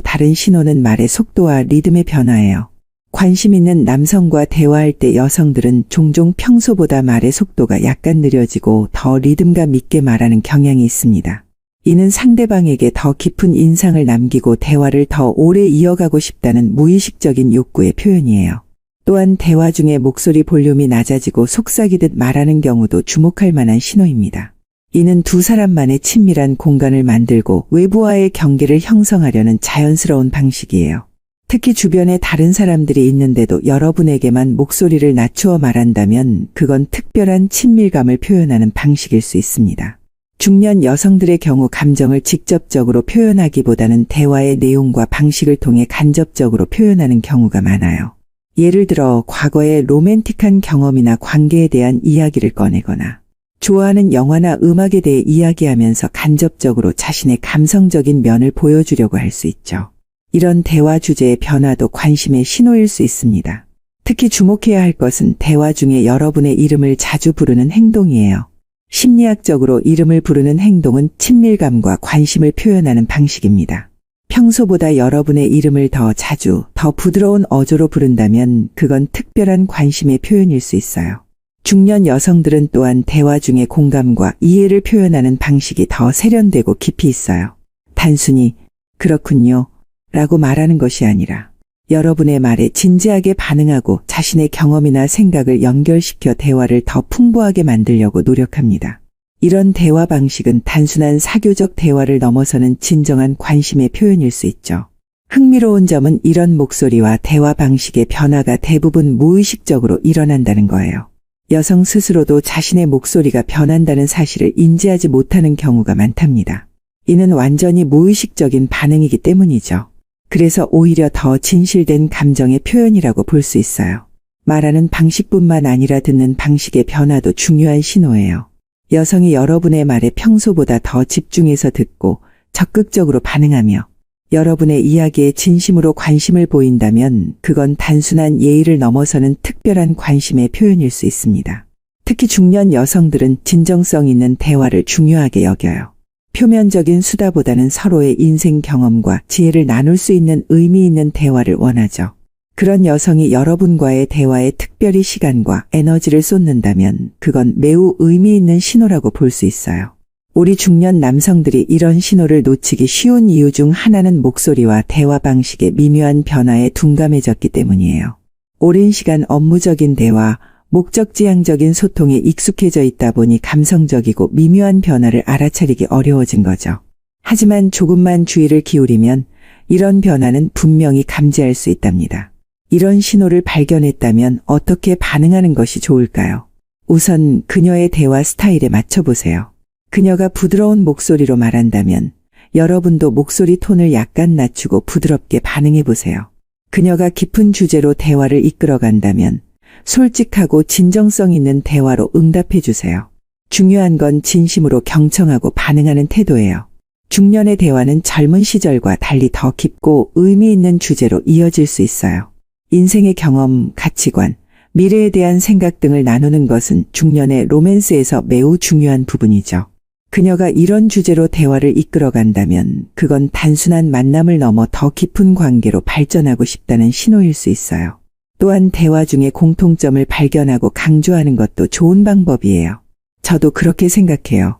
다른 신호는 말의 속도와 리듬의 변화예요. 관심 있는 남성과 대화할 때 여성들은 종종 평소보다 말의 속도가 약간 느려지고 더 리듬감 있게 말하는 경향이 있습니다. 이는 상대방에게 더 깊은 인상을 남기고 대화를 더 오래 이어가고 싶다는 무의식적인 욕구의 표현이에요. 또한 대화 중에 목소리 볼륨이 낮아지고 속삭이듯 말하는 경우도 주목할 만한 신호입니다. 이는 두 사람만의 친밀한 공간을 만들고 외부와의 경계를 형성하려는 자연스러운 방식이에요. 특히 주변에 다른 사람들이 있는데도 여러분에게만 목소리를 낮추어 말한다면 그건 특별한 친밀감을 표현하는 방식일 수 있습니다. 중년 여성들의 경우 감정을 직접적으로 표현하기보다는 대화의 내용과 방식을 통해 간접적으로 표현하는 경우가 많아요. 예를 들어 과거의 로맨틱한 경험이나 관계에 대한 이야기를 꺼내거나 좋아하는 영화나 음악에 대해 이야기하면서 간접적으로 자신의 감성적인 면을 보여주려고 할 수 있죠. 이런 대화 주제의 변화도 관심의 신호일 수 있습니다. 특히 주목해야 할 것은 대화 중에 여러분의 이름을 자주 부르는 행동이에요. 심리학적으로 이름을 부르는 행동은 친밀감과 관심을 표현하는 방식입니다. 평소보다 여러분의 이름을 더 자주, 더 부드러운 어조로 부른다면 그건 특별한 관심의 표현일 수 있어요. 중년 여성들은 또한 대화 중에 공감과 이해를 표현하는 방식이 더 세련되고 깊이 있어요. 단순히 그렇군요 라고 말하는 것이 아니라 여러분의 말에 진지하게 반응하고 자신의 경험이나 생각을 연결시켜 대화를 더 풍부하게 만들려고 노력합니다. 이런 대화 방식은 단순한 사교적 대화를 넘어서는 진정한 관심의 표현일 수 있죠. 흥미로운 점은 이런 목소리와 대화 방식의 변화가 대부분 무의식적으로 일어난다는 거예요. 여성 스스로도 자신의 목소리가 변한다는 사실을 인지하지 못하는 경우가 많답니다. 이는 완전히 무의식적인 반응이기 때문이죠. 그래서 오히려 더 진실된 감정의 표현이라고 볼 수 있어요. 말하는 방식뿐만 아니라 듣는 방식의 변화도 중요한 신호예요. 여성이 여러분의 말에 평소보다 더 집중해서 듣고 적극적으로 반응하며 여러분의 이야기에 진심으로 관심을 보인다면 그건 단순한 예의를 넘어서는 특별한 관심의 표현일 수 있습니다. 특히 중년 여성들은 진정성 있는 대화를 중요하게 여겨요. 표면적인 수다보다는 서로의 인생 경험과 지혜를 나눌 수 있는 의미 있는 대화를 원하죠. 그런 여성이 여러분과의 대화에 특별히 시간과 에너지를 쏟는다면 그건 매우 의미 있는 신호라고 볼 수 있어요. 우리 중년 남성들이 이런 신호를 놓치기 쉬운 이유 중 하나는 목소리와 대화 방식의 미묘한 변화에 둔감해졌기 때문이에요. 오랜 시간 업무적인 대화, 목적지향적인 소통에 익숙해져 있다 보니 감성적이고 미묘한 변화를 알아차리기 어려워진 거죠. 하지만 조금만 주의를 기울이면 이런 변화는 분명히 감지할 수 있답니다. 이런 신호를 발견했다면 어떻게 반응하는 것이 좋을까요? 우선 그녀의 대화 스타일에 맞춰보세요. 그녀가 부드러운 목소리로 말한다면 여러분도 목소리 톤을 약간 낮추고 부드럽게 반응해보세요. 그녀가 깊은 주제로 대화를 이끌어간다면 솔직하고 진정성 있는 대화로 응답해주세요. 중요한 건 진심으로 경청하고 반응하는 태도예요. 중년의 대화는 젊은 시절과 달리 더 깊고 의미 있는 주제로 이어질 수 있어요. 인생의 경험, 가치관, 미래에 대한 생각 등을 나누는 것은 중년의 로맨스에서 매우 중요한 부분이죠. 그녀가 이런 주제로 대화를 이끌어간다면 그건 단순한 만남을 넘어 더 깊은 관계로 발전하고 싶다는 신호일 수 있어요. 또한 대화 중에 공통점을 발견하고 강조하는 것도 좋은 방법이에요. 저도 그렇게 생각해요.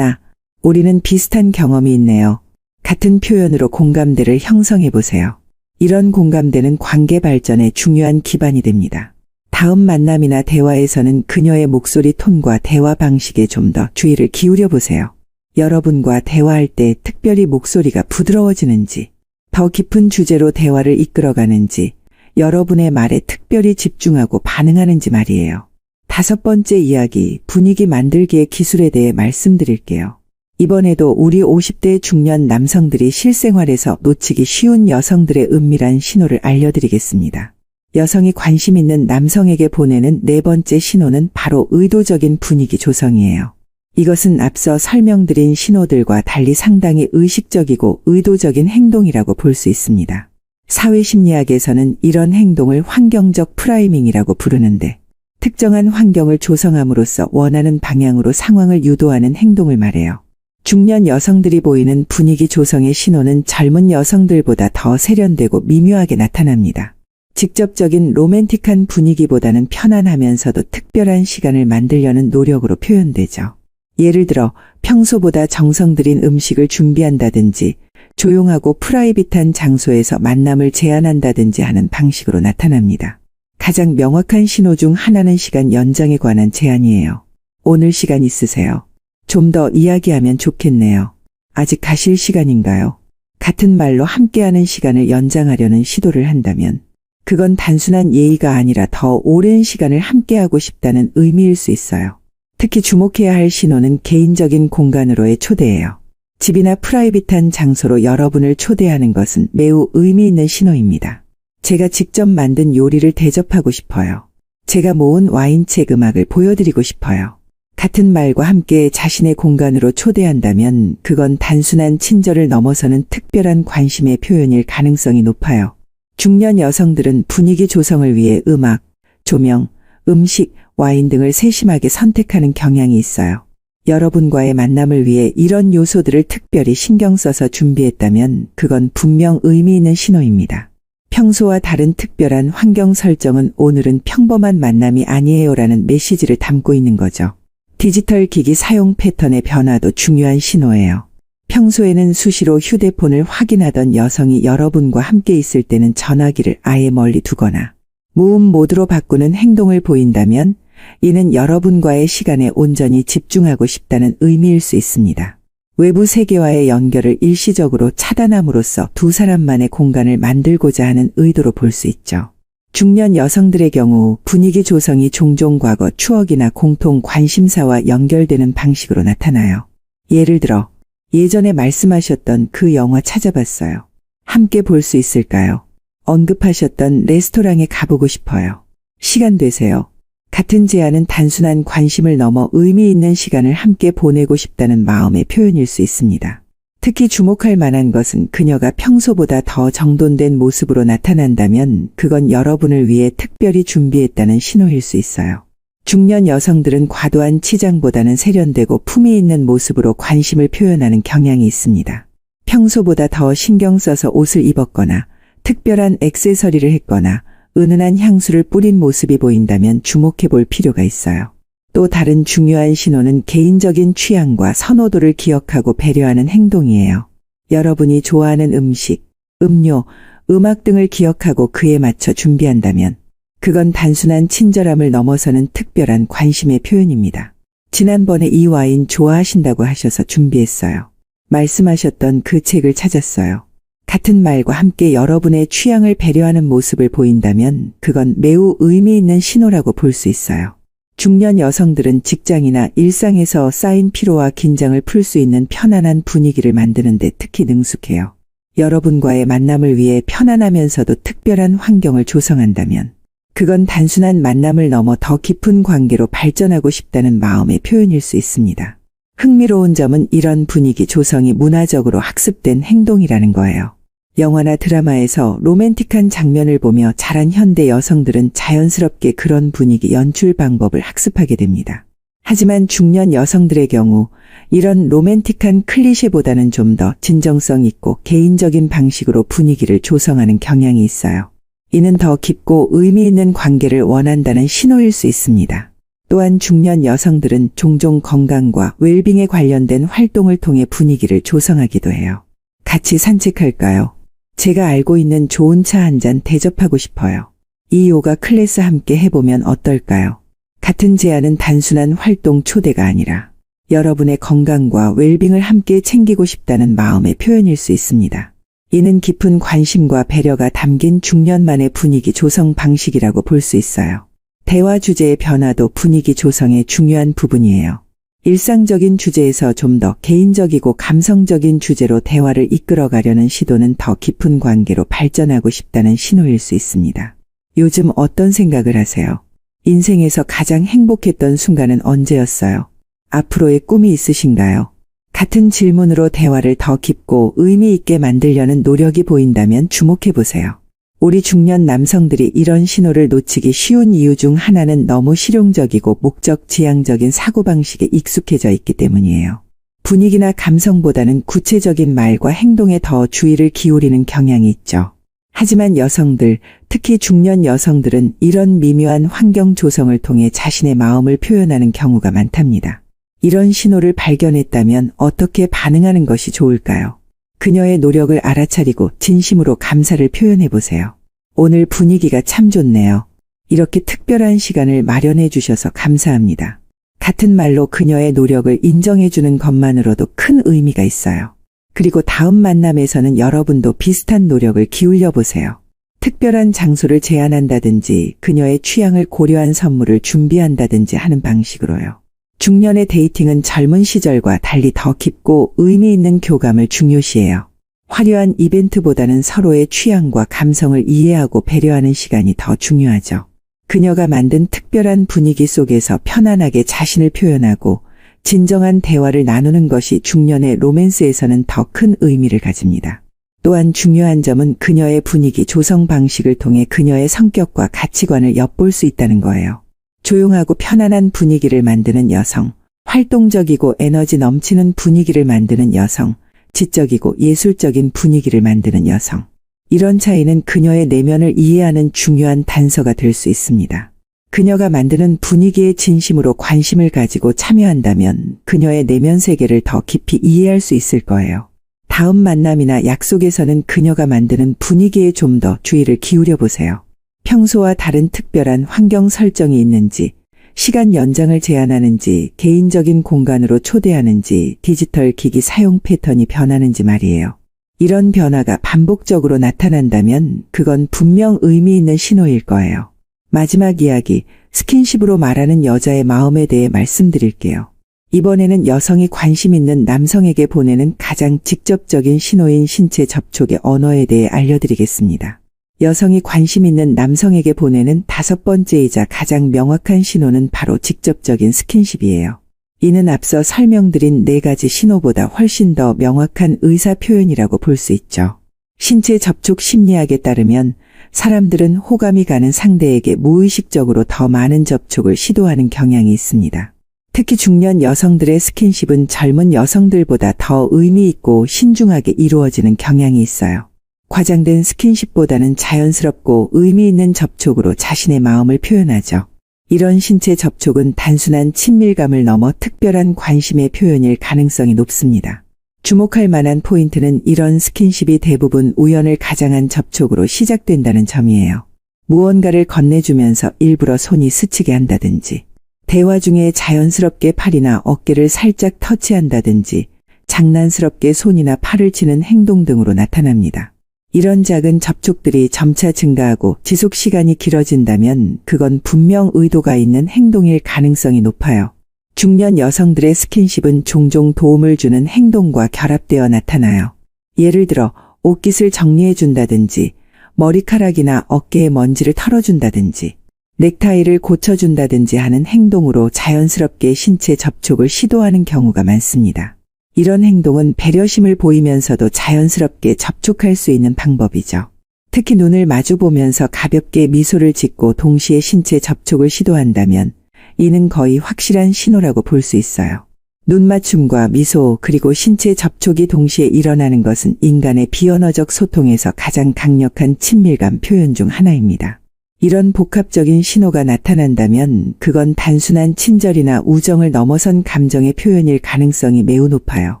우리는 비슷한 경험이 있네요. 같은 표현으로 공감대를 형성해보세요. 이런 공감대는 관계 발전에 중요한 기반이 됩니다. 다음 만남이나 대화에서는 그녀의 목소리 톤과 대화 방식에 좀 더 주의를 기울여 보세요. 여러분과 대화할 때 특별히 목소리가 부드러워지는지, 더 깊은 주제로 대화를 이끌어가는지, 여러분의 말에 특별히 집중하고 반응하는지 말이에요. 5번째 이야기, 분위기 만들기의 기술에 대해 말씀드릴게요. 이번에도 우리 50대 중년 남성들이 실생활에서 놓치기 쉬운 여성들의 은밀한 신호를 알려드리겠습니다. 여성이 관심 있는 남성에게 보내는 4번째 신호는 바로 의도적인 분위기 조성이에요. 이것은 앞서 설명드린 신호들과 달리 상당히 의식적이고 의도적인 행동이라고 볼 수 있습니다. 사회심리학에서는 이런 행동을 환경적 프라이밍이라고 부르는데 특정한 환경을 조성함으로써 원하는 방향으로 상황을 유도하는 행동을 말해요. 중년 여성들이 보이는 분위기 조성의 신호는 젊은 여성들보다 더 세련되고 미묘하게 나타납니다. 직접적인 로맨틱한 분위기보다는 편안하면서도 특별한 시간을 만들려는 노력으로 표현되죠. 예를 들어 평소보다 정성 들인 음식을 준비한다든지 조용하고 프라이빗한 장소에서 만남을 제안한다든지 하는 방식으로 나타납니다. 가장 명확한 신호 중 하나는 시간 연장에 관한 제안이에요. 오늘 시간 있으세요? 좀 더 이야기하면 좋겠네요. 아직 가실 시간인가요? 같은 말로 함께하는 시간을 연장하려는 시도를 한다면 그건 단순한 예의가 아니라 더 오랜 시간을 함께하고 싶다는 의미일 수 있어요. 특히 주목해야 할 신호는 개인적인 공간으로의 초대예요. 집이나 프라이빗한 장소로 여러분을 초대하는 것은 매우 의미 있는 신호입니다. 제가 직접 만든 요리를 대접하고 싶어요. 제가 모은 와인책 음악을 보여드리고 싶어요. 같은 말과 함께 자신의 공간으로 초대한다면 그건 단순한 친절을 넘어서는 특별한 관심의 표현일 가능성이 높아요. 중년 여성들은 분위기 조성을 위해 음악, 조명, 음식, 와인 등을 세심하게 선택하는 경향이 있어요. 여러분과의 만남을 위해 이런 요소들을 특별히 신경 써서 준비했다면 그건 분명 의미 있는 신호입니다. 평소와 다른 특별한 환경 설정은 오늘은 평범한 만남이 아니에요라는 메시지를 담고 있는 거죠. 디지털 기기 사용 패턴의 변화도 중요한 신호예요. 평소에는 수시로 휴대폰을 확인하던 여성이 여러분과 함께 있을 때는 전화기를 아예 멀리 두거나 무음 모드로 바꾸는 행동을 보인다면 이는 여러분과의 시간에 온전히 집중하고 싶다는 의미일 수 있습니다. 외부 세계와의 연결을 일시적으로 차단함으로써 두 사람만의 공간을 만들고자 하는 의도로 볼 수 있죠. 중년 여성들의 경우 분위기 조성이 종종 과거 추억이나 공통 관심사와 연결되는 방식으로 나타나요. 예를 들어 예전에 말씀하셨던 그 영화 찾아봤어요. 함께 볼 수 있을까요? 언급하셨던 레스토랑에 가보고 싶어요. 시간 되세요. 같은 제안은 단순한 관심을 넘어 의미 있는 시간을 함께 보내고 싶다는 마음의 표현일 수 있습니다. 특히 주목할 만한 것은 그녀가 평소보다 더 정돈된 모습으로 나타난다면 그건 여러분을 위해 특별히 준비했다는 신호일 수 있어요. 중년 여성들은 과도한 치장보다는 세련되고 품위 있는 모습으로 관심을 표현하는 경향이 있습니다. 평소보다 더 신경 써서 옷을 입었거나 특별한 액세서리를 했거나 은은한 향수를 뿌린 모습이 보인다면 주목해 볼 필요가 있어요. 또 다른 중요한 신호는 개인적인 취향과 선호도를 기억하고 배려하는 행동이에요. 여러분이 좋아하는 음식, 음료, 음악 등을 기억하고 그에 맞춰 준비한다면 그건 단순한 친절함을 넘어서는 특별한 관심의 표현입니다. 지난번에 이 와인 좋아하신다고 하셔서 준비했어요. 말씀하셨던 그 책을 찾았어요. 같은 말과 함께 여러분의 취향을 배려하는 모습을 보인다면 그건 매우 의미 있는 신호라고 볼 수 있어요. 중년 여성들은 직장이나 일상에서 쌓인 피로와 긴장을 풀 수 있는 편안한 분위기를 만드는 데 특히 능숙해요. 여러분과의 만남을 위해 편안하면서도 특별한 환경을 조성한다면 그건 단순한 만남을 넘어 더 깊은 관계로 발전하고 싶다는 마음의 표현일 수 있습니다. 흥미로운 점은 이런 분위기 조성이 문화적으로 학습된 행동이라는 거예요. 영화나 드라마에서 로맨틱한 장면을 보며 자란 현대 여성들은 자연스럽게 그런 분위기 연출 방법을 학습하게 됩니다. 하지만 중년 여성들의 경우 이런 로맨틱한 클리셰보다는 좀 더 진정성 있고 개인적인 방식으로 분위기를 조성하는 경향이 있어요. 이는 더 깊고 의미 있는 관계를 원한다는 신호일 수 있습니다. 또한 중년 여성들은 종종 건강과 웰빙에 관련된 활동을 통해 분위기를 조성하기도 해요. 같이 산책할까요? 제가 알고 있는 좋은 차 한 잔 대접하고 싶어요. 이 요가 클래스 함께 해보면 어떨까요? 같은 제안은 단순한 활동 초대가 아니라 여러분의 건강과 웰빙을 함께 챙기고 싶다는 마음의 표현일 수 있습니다. 이는 깊은 관심과 배려가 담긴 중년만의 분위기 조성 방식이라고 볼 수 있어요. 대화 주제의 변화도 분위기 조성의 중요한 부분이에요. 일상적인 주제에서 좀 더 개인적이고 감성적인 주제로 대화를 이끌어가려는 시도는 더 깊은 관계로 발전하고 싶다는 신호일 수 있습니다. 요즘 어떤 생각을 하세요? 인생에서 가장 행복했던 순간은 언제였어요? 앞으로의 꿈이 있으신가요? 같은 질문으로 대화를 더 깊고 의미 있게 만들려는 노력이 보인다면 주목해 보세요. 우리 중년 남성들이 이런 신호를 놓치기 쉬운 이유 중 하나는 너무 실용적이고 목적 지향적인 사고방식에 익숙해져 있기 때문이에요. 분위기나 감성보다는 구체적인 말과 행동에 더 주의를 기울이는 경향이 있죠. 하지만 여성들, 특히 중년 여성들은 이런 미묘한 환경 조성을 통해 자신의 마음을 표현하는 경우가 많답니다. 이런 신호를 발견했다면 어떻게 반응하는 것이 좋을까요? 그녀의 노력을 알아차리고 진심으로 감사를 표현해 보세요. 오늘 분위기가 참 좋네요. 이렇게 특별한 시간을 마련해 주셔서 감사합니다. 같은 말로 그녀의 노력을 인정해 주는 것만으로도 큰 의미가 있어요. 그리고 다음 만남에서는 여러분도 비슷한 노력을 기울여 보세요. 특별한 장소를 제안한다든지 그녀의 취향을 고려한 선물을 준비한다든지 하는 방식으로요. 중년의 데이팅은 젊은 시절과 달리 더 깊고 의미 있는 교감을 중요시해요. 화려한 이벤트보다는 서로의 취향과 감성을 이해하고 배려하는 시간이 더 중요하죠. 그녀가 만든 특별한 분위기 속에서 편안하게 자신을 표현하고 진정한 대화를 나누는 것이 중년의 로맨스에서는 더 큰 의미를 가집니다. 또한 중요한 점은 그녀의 분위기 조성 방식을 통해 그녀의 성격과 가치관을 엿볼 수 있다는 거예요. 조용하고 편안한 분위기를 만드는 여성, 활동적이고 에너지 넘치는 분위기를 만드는 여성, 지적이고 예술적인 분위기를 만드는 여성. 이런 차이는 그녀의 내면을 이해하는 중요한 단서가 될 수 있습니다. 그녀가 만드는 분위기에 진심으로 관심을 가지고 참여한다면 그녀의 내면 세계를 더 깊이 이해할 수 있을 거예요. 다음 만남이나 약속에서는 그녀가 만드는 분위기에 좀 더 주의를 기울여 보세요. 평소와 다른 특별한 환경 설정이 있는지, 시간 연장을 제한하는지, 개인적인 공간으로 초대하는지, 디지털 기기 사용 패턴이 변하는지 말이에요. 이런 변화가 반복적으로 나타난다면 그건 분명 의미 있는 신호일 거예요. 마지막 이야기, 스킨십으로 말하는 여자의 마음에 대해 말씀드릴게요. 이번에는 여성이 관심 있는 남성에게 보내는 가장 직접적인 신호인 신체 접촉의 언어에 대해 알려드리겠습니다. 여성이 관심 있는 남성에게 보내는 5번째이자 가장 명확한 신호는 바로 직접적인 스킨십이에요. 이는 앞서 설명드린 4가지 신호보다 훨씬 더 명확한 의사 표현이라고 볼 수 있죠. 신체 접촉 심리학에 따르면 사람들은 호감이 가는 상대에게 무의식적으로 더 많은 접촉을 시도하는 경향이 있습니다. 특히 중년 여성들의 스킨십은 젊은 여성들보다 더 의미 있고 신중하게 이루어지는 경향이 있어요. 과장된 스킨십보다는 자연스럽고 의미 있는 접촉으로 자신의 마음을 표현하죠. 이런 신체 접촉은 단순한 친밀감을 넘어 특별한 관심의 표현일 가능성이 높습니다. 주목할 만한 포인트는 이런 스킨십이 대부분 우연을 가장한 접촉으로 시작된다는 점이에요. 무언가를 건네주면서 일부러 손이 스치게 한다든지, 대화 중에 자연스럽게 팔이나 어깨를 살짝 터치한다든지, 장난스럽게 손이나 팔을 치는 행동 등으로 나타납니다. 이런 작은 접촉들이 점차 증가하고 지속 시간이 길어진다면 그건 분명 의도가 있는 행동일 가능성이 높아요. 중년 여성들의 스킨십은 종종 도움을 주는 행동과 결합되어 나타나요. 예를 들어 옷깃을 정리해 준다든지, 머리카락이나 어깨의 먼지를 털어준다든지, 넥타이를 고쳐준다든지 하는 행동으로 자연스럽게 신체 접촉을 시도하는 경우가 많습니다. 이런 행동은 배려심을 보이면서도 자연스럽게 접촉할 수 있는 방법이죠. 특히 눈을 마주 보면서 가볍게 미소를 짓고 동시에 신체 접촉을 시도한다면 이는 거의 확실한 신호라고 볼 수 있어요. 눈맞춤과 미소 그리고 신체 접촉이 동시에 일어나는 것은 인간의 비언어적 소통에서 가장 강력한 친밀감 표현 중 하나입니다. 이런 복합적인 신호가 나타난다면 그건 단순한 친절이나 우정을 넘어선 감정의 표현일 가능성이 매우 높아요.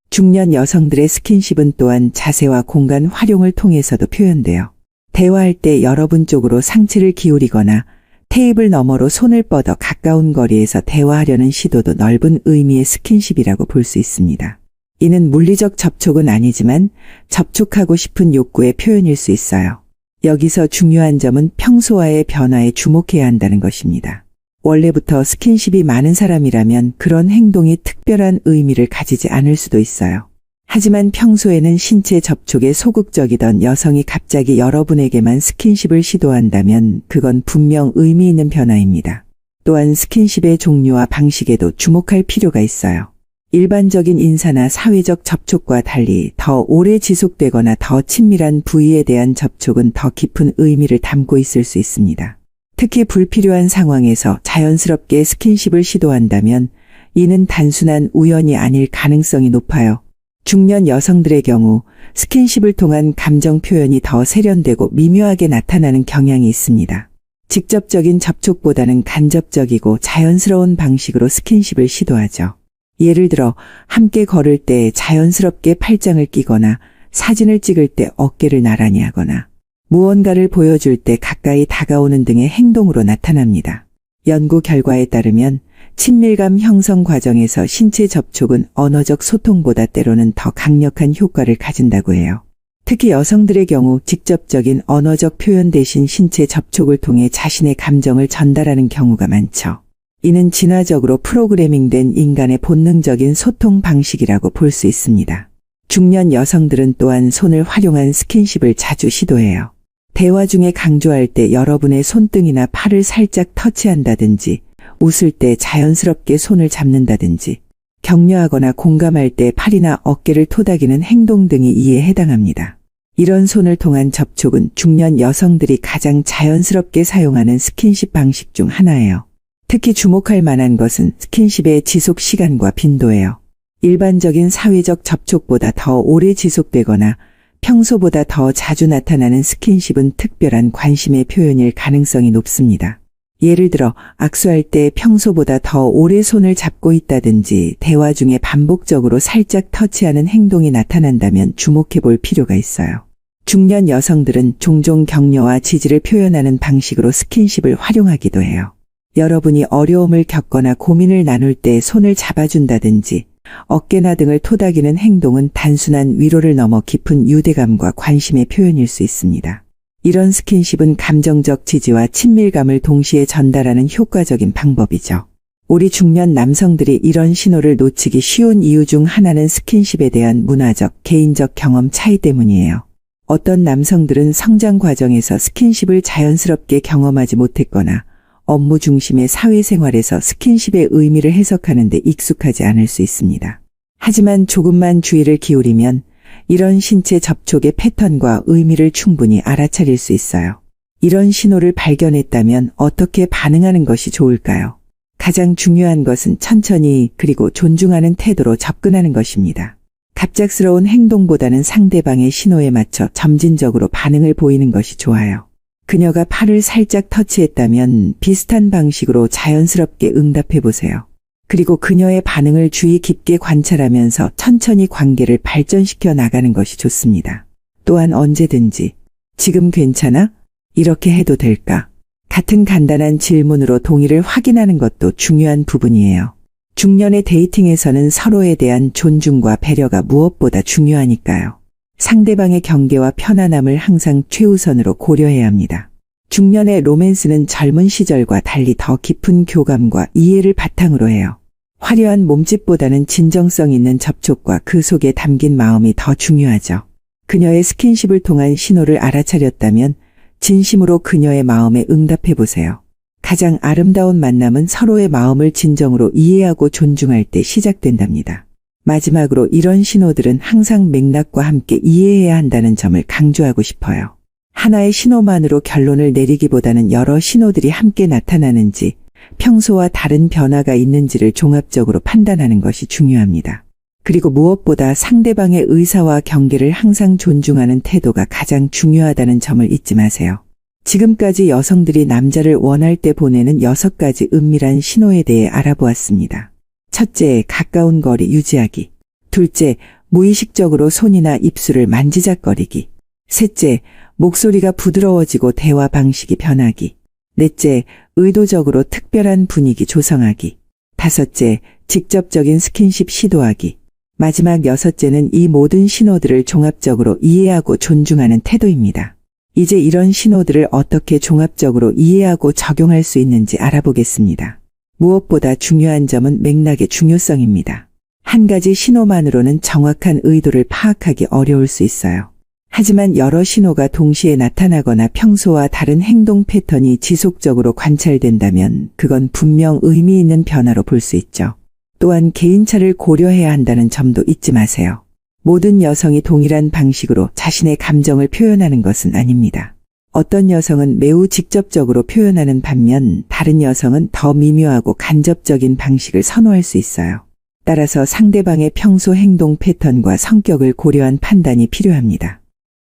중년 여성들의 스킨십은 또한 자세와 공간 활용을 통해서도 표현돼요. 대화할 때 여러분 쪽으로 상체를 기울이거나 테이블 너머로 손을 뻗어 가까운 거리에서 대화하려는 시도도 넓은 의미의 스킨십이라고 볼 수 있습니다. 이는 물리적 접촉은 아니지만 접촉하고 싶은 욕구의 표현일 수 있어요. 여기서 중요한 점은 평소와의 변화에 주목해야 한다는 것입니다. 원래부터 스킨십이 많은 사람이라면 그런 행동이 특별한 의미를 가지지 않을 수도 있어요. 하지만 평소에는 신체 접촉에 소극적이던 여성이 갑자기 여러분에게만 스킨십을 시도한다면 그건 분명 의미 있는 변화입니다. 또한 스킨십의 종류와 방식에도 주목할 필요가 있어요. 일반적인 인사나 사회적 접촉과 달리 더 오래 지속되거나 더 친밀한 부위에 대한 접촉은 더 깊은 의미를 담고 있을 수 있습니다. 특히 불필요한 상황에서 자연스럽게 스킨십을 시도한다면 이는 단순한 우연이 아닐 가능성이 높아요. 중년 여성들의 경우 스킨십을 통한 감정 표현이 더 세련되고 미묘하게 나타나는 경향이 있습니다. 직접적인 접촉보다는 간접적이고 자연스러운 방식으로 스킨십을 시도하죠. 예를 들어 함께 걸을 때 자연스럽게 팔짱을 끼거나 사진을 찍을 때 어깨를 나란히 하거나 무언가를 보여줄 때 가까이 다가오는 등의 행동으로 나타납니다. 연구 결과에 따르면 친밀감 형성 과정에서 신체 접촉은 언어적 소통보다 때로는 더 강력한 효과를 가진다고 해요. 특히 여성들의 경우 직접적인 언어적 표현 대신 신체 접촉을 통해 자신의 감정을 전달하는 경우가 많죠. 이는 진화적으로 프로그래밍된 인간의 본능적인 소통 방식이라고 볼 수 있습니다. 중년 여성들은 또한 손을 활용한 스킨십을 자주 시도해요. 대화 중에 강조할 때 여러분의 손등이나 팔을 살짝 터치한다든지, 웃을 때 자연스럽게 손을 잡는다든지, 격려하거나 공감할 때 팔이나 어깨를 토닥이는 행동 등이 이에 해당합니다. 이런 손을 통한 접촉은 중년 여성들이 가장 자연스럽게 사용하는 스킨십 방식 중 하나예요. 특히 주목할 만한 것은 스킨십의 지속 시간과 빈도예요. 일반적인 사회적 접촉보다 더 오래 지속되거나 평소보다 더 자주 나타나는 스킨십은 특별한 관심의 표현일 가능성이 높습니다. 예를 들어 악수할 때 평소보다 더 오래 손을 잡고 있다든지 대화 중에 반복적으로 살짝 터치하는 행동이 나타난다면 주목해 볼 필요가 있어요. 중년 여성들은 종종 격려와 지지를 표현하는 방식으로 스킨십을 활용하기도 해요. 여러분이 어려움을 겪거나 고민을 나눌 때 손을 잡아준다든지 어깨나 등을 토닥이는 행동은 단순한 위로를 넘어 깊은 유대감과 관심의 표현일 수 있습니다. 이런 스킨십은 감정적 지지와 친밀감을 동시에 전달하는 효과적인 방법이죠. 우리 중년 남성들이 이런 신호를 놓치기 쉬운 이유 중 하나는 스킨십에 대한 문화적, 개인적 경험 차이 때문이에요. 어떤 남성들은 성장 과정에서 스킨십을 자연스럽게 경험하지 못했거나 업무 중심의 사회생활에서 스킨십의 의미를 해석하는 데 익숙하지 않을 수 있습니다. 하지만 조금만 주의를 기울이면 이런 신체 접촉의 패턴과 의미를 충분히 알아차릴 수 있어요. 이런 신호를 발견했다면 어떻게 반응하는 것이 좋을까요? 가장 중요한 것은 천천히 그리고 존중하는 태도로 접근하는 것입니다. 갑작스러운 행동보다는 상대방의 신호에 맞춰 점진적으로 반응을 보이는 것이 좋아요. 그녀가 팔을 살짝 터치했다면 비슷한 방식으로 자연스럽게 응답해 보세요. 그리고 그녀의 반응을 주의 깊게 관찰하면서 천천히 관계를 발전시켜 나가는 것이 좋습니다. 또한 언제든지 지금 괜찮아? 이렇게 해도 될까? 같은 간단한 질문으로 동의를 확인하는 것도 중요한 부분이에요. 중년의 데이팅에서는 서로에 대한 존중과 배려가 무엇보다 중요하니까요. 상대방의 경계와 편안함을 항상 최우선으로 고려해야 합니다. 중년의 로맨스는 젊은 시절과 달리 더 깊은 교감과 이해를 바탕으로 해요. 화려한 몸짓보다는 진정성 있는 접촉과 그 속에 담긴 마음이 더 중요하죠. 그녀의 스킨십을 통한 신호를 알아차렸다면 진심으로 그녀의 마음에 응답해 보세요. 가장 아름다운 만남은 서로의 마음을 진정으로 이해하고 존중할 때 시작된답니다. 마지막으로 이런 신호들은 항상 맥락과 함께 이해해야 한다는 점을 강조하고 싶어요. 하나의 신호만으로 결론을 내리기보다는 여러 신호들이 함께 나타나는지 평소와 다른 변화가 있는지를 종합적으로 판단하는 것이 중요합니다. 그리고 무엇보다 상대방의 의사와 경계를 항상 존중하는 태도가 가장 중요하다는 점을 잊지 마세요. 지금까지 여성들이 남자를 원할 때 보내는 6가지 은밀한 신호에 대해 알아보았습니다. 첫째, 가까운 거리 유지하기. 둘째, 무의식적으로 손이나 입술을 만지작거리기. 셋째, 목소리가 부드러워지고 대화 방식이 변하기. 넷째, 의도적으로 특별한 분위기 조성하기. 다섯째, 직접적인 스킨십 시도하기. 마지막 6째는 이 모든 신호들을 종합적으로 이해하고 존중하는 태도입니다. 이제 이런 신호들을 어떻게 종합적으로 이해하고 적용할 수 있는지 알아보겠습니다. 무엇보다 중요한 점은 맥락의 중요성입니다. 한 가지 신호만으로는 정확한 의도를 파악하기 어려울 수 있어요. 하지만 여러 신호가 동시에 나타나거나 평소와 다른 행동 패턴이 지속적으로 관찰된다면 그건 분명 의미 있는 변화로 볼 수 있죠. 또한 개인차를 고려해야 한다는 점도 잊지 마세요. 모든 여성이 동일한 방식으로 자신의 감정을 표현하는 것은 아닙니다. 어떤 여성은 매우 직접적으로 표현하는 반면 다른 여성은 더 미묘하고 간접적인 방식을 선호할 수 있어요. 따라서 상대방의 평소 행동 패턴과 성격을 고려한 판단이 필요합니다.